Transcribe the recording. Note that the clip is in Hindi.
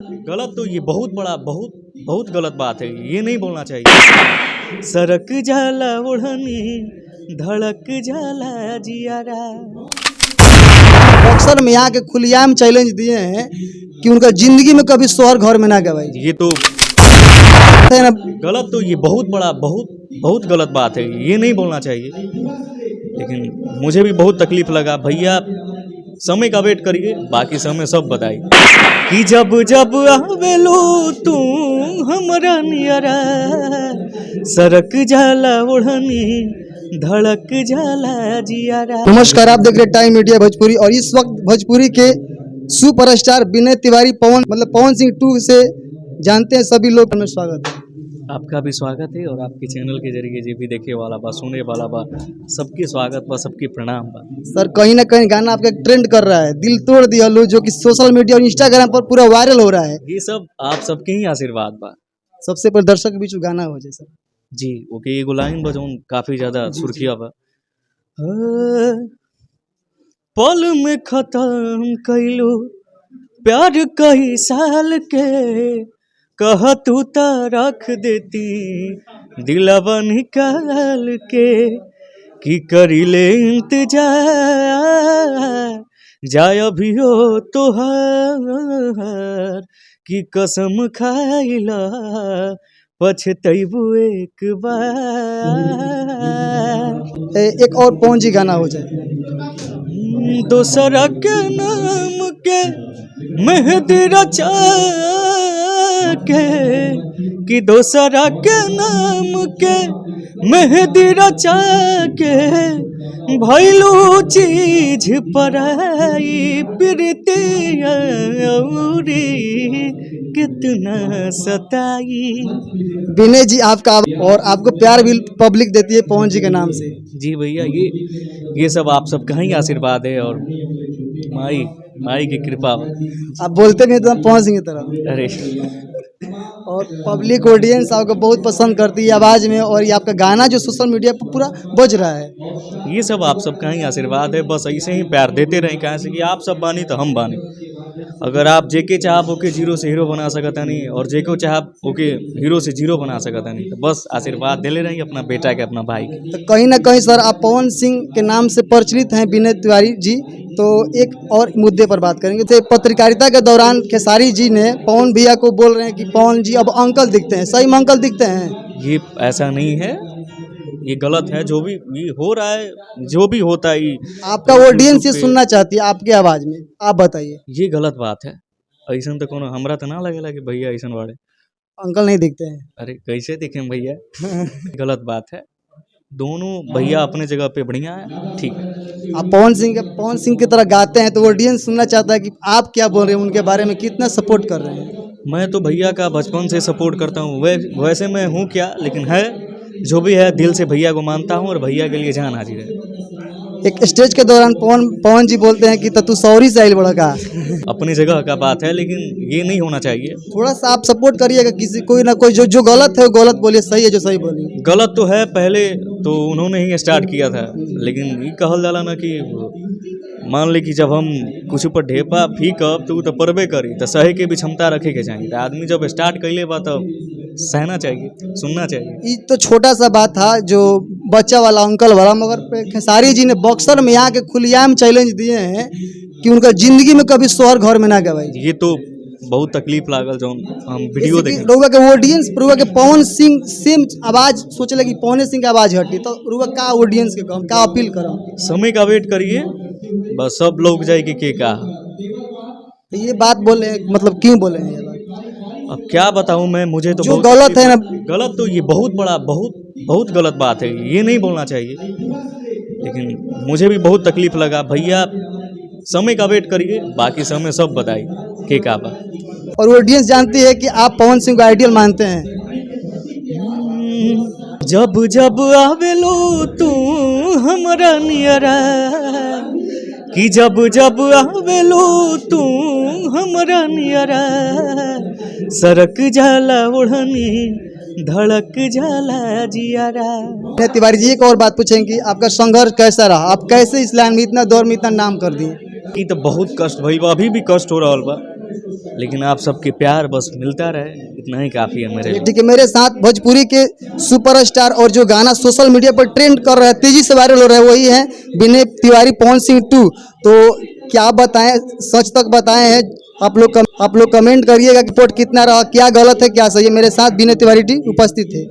गलत तो ये बहुत बड़ा बहुत बहुत गलत बात है, ये नहीं बोलना चाहिए। सरक जाला ओढ़नी धड़क जाला जियारा। बॉक्सर में यहाँ के खुलेआम चैलेंज दिए हैं कि उनका जिंदगी में कभी शोहर घर में ना गवाई। ये तो गलत तो ये बहुत बड़ा बहुत बहुत गलत बात है, ये नहीं बोलना चाहिए। लेकिन मुझे भी बहुत तकलीफ लगा। भैया समय का वेट करिए, बाकी समय सब बताइए कि जब जब आवेलो तू हमरा नियरा, सरक जाला ओढ़नी धड़क जाला जियारा। नमस्कार, आप देख रहे टाइम मीडिया भोजपुरी और इस वक्त भोजपुरी के सुपरस्टार विनय तिवारी पवन सिंह 2 से जानते हैं सभी लोग। में स्वागत है, आपका भी स्वागत है और आपके चैनल के जरिए जो भी देखे वाला बा सुने वाला बा सबके स्वागत बा, सबके प्रणाम बा। सर कहीं ना कहीं गाना आपका ट्रेंड कर रहा है, दिल तोड़ दिया लो, जो कि सोशल मीडिया और इंस्टाग्राम पर पूरा वायरल हो रहा है। ये सब आप सबके ही आशीर्वाद बा। सबसे पहले दर्शक के बीच में गाना हो जाए सर। जी ओके, एगो लाइन बजाऊं काफी ज्यादा सुर्खिया बा। पल में खत्म कैलू प्यार कई साल के, कह तू तो रख देती दिलवा निकाल के, कि करीले इंतजार जाय अभी हो तोहार, कि कसम खाइला पछतैबू एक बार। एक और पवन जी गाना हो जाए। दोसरा के नाम के मेहंदी रचा के, कि दोसरा के नाम के मेहंदी रचा के, भैलू चीज पराई प्रीतिया औरी कितना सताई। विनय जी आपका और आपको प्यार भी पब्लिक देती है पवन जी के नाम से। जी भैया, ये सब आप सबका ही आशीर्वाद है और माई की कृपा। आप बोलते भी हैं तो पवन सिंह की तरह। अरे और पब्लिक ऑडियंस आपको बहुत पसंद करती है आवाज़ में, और ये आपका गाना जो सोशल मीडिया पर पूरा बज रहा है। ये सब आप सबका ही आशीर्वाद है, बस ऐसे ही प्यार देते रहें। कहाँ से कि आप सब बानी तो हम बानी। अगर आप जेके चाहब ओके जीरो से हीरो बना सकता नहीं, और जेको चाहब ओके हीरो से जीरो बना सकता नहीं, तो बस आशीर्वाद दे ले रही अपना बेटा के, अपना भाई के। तो कहीं ना कहीं सर आप पवन सिंह के नाम से प्रचलित हैं विनय तिवारी जी। तो एक और मुद्दे पर बात करेंगे। तो पत्रकारिता के दौरान खेसारी जी ने पवन भैया को बोल रहे हैं कि पवन जी अब अंकल दिखते हैं, सही में अंकल दिखते हैं? ये ऐसा नहीं है, ये गलत है। जो भी हो रहा है, जो भी होता है, आपका ऑडियंस ये सुनना चाहती है आपकी आवाज़ में, आप बताइए। ये गलत बात है। ऐसा तो कोनो हमरा तो ना लगेला कि भैया ऐसा वाले अंकल नहीं दिखते हैं। अरे कैसे दिखे भैया गलत बात है। दोनों भैया अपने जगह पे बढ़िया है, ठीक है। आप पवन सिंह की तरह गाते हैं तो ऑडियंस सुनना चाहता है कि आप क्या बोल रहे हैं, उनके बारे में कितना सपोर्ट कर रहे हैं। मैं तो भैया का बचपन से सपोर्ट करता हूँ। वैसे मैं हूँ क्या, लेकिन है जो भी है, दिल से भैया को मानता हूँ और भैया के लिए जान हाजिर है। एक स्टेज के दौरान पवन जी बोलते हैं कि तू सॉरी से आइल बड़ा का। अपनी जगह का बात है, लेकिन ये नहीं होना चाहिए। थोड़ा सा आप सपोर्ट करिएगा, किसी कोई ना कोई जो गलत है वो गलत बोलिए, सही है जो सही बोलिए। गलत तो है, पहले तो उन्होंने ही स्टार्ट किया था, लेकिन ये कहल जाला ना कि मान ली कि जब हम कुछ ऊपर ढेपा फीकब तो परबे करी, तो सहे के भी क्षमता रखे के चाहिए। आदमी जब स्टार्ट कैले बा तो सहना चाहिए, सुनना चाहिए। ये तो छोटा सा बात था जो बच्चा वाला अंकल वाला, मगर खेसारी जी ने बॉक्सर में यहाँ के खुलेआम चैलेंज दिए हैं कि उनका जिंदगी में कभी शोहर घर में ना गवाई। ये तो बहुत तकलीफ लागल जो हम वीडियो देखे। रुआ के ऑडियंस रुआ के पवन सिंह सेम आवाज सोचे लगी, पवन सिंह की आवाज हटी, तो रुआ का ऑडियंस के कम का अपील करम? समय का वेट करिए, बस सब लोग जाएगी के का। तो ये बात बोले मतलब क्यों बोले हैं ये बात? अब क्या बताऊं मैं, मुझे तो जो गलत है ना, गलत तो ये बहुत बड़ा बहुत बहुत गलत बात है, ये नहीं बोलना चाहिए। लेकिन मुझे भी बहुत तकलीफ लगा। भैया समय का वेट करिए, बाकी समय सब बताइए के का बा। और ऑडियंस जानती है कि आप पवन सिंह को आइडियल मानते हैं। जब जब आवेलो तू हमरा नियरा, कि जब जब आवेलो तू हमरा नियरा, सरक जाला ओढ़नी धड़क जाला जियारा। तिवारी जी एक और बात पूछेंगे कि आपका संघर्ष कैसा रहा, आप कैसे इस लाइन में इतना दौर में इतना नाम कर दिए? ये तो बहुत कष्ट भाई, अभी भी कष्ट हो रहा बा। लेकिन आप सबके प्यार बस मिलता रहे, इतना ही काफ़ी है मेरे लिए। ठीक है, मेरे साथ भोजपुरी के सुपरस्टार और जो गाना सोशल मीडिया पर ट्रेंड कर रहा है, तेजी से वायरल हो रहा है, वही है विनय तिवारी पवन सिंह 2। तो क्या बताएं, सच तक बताए हैं आप लोग कमेंट करिएगा कि रिपोर्ट कितना रहा, क्या गलत है क्या सही है। मेरे साथ विनय तिवारी जी उपस्थित है।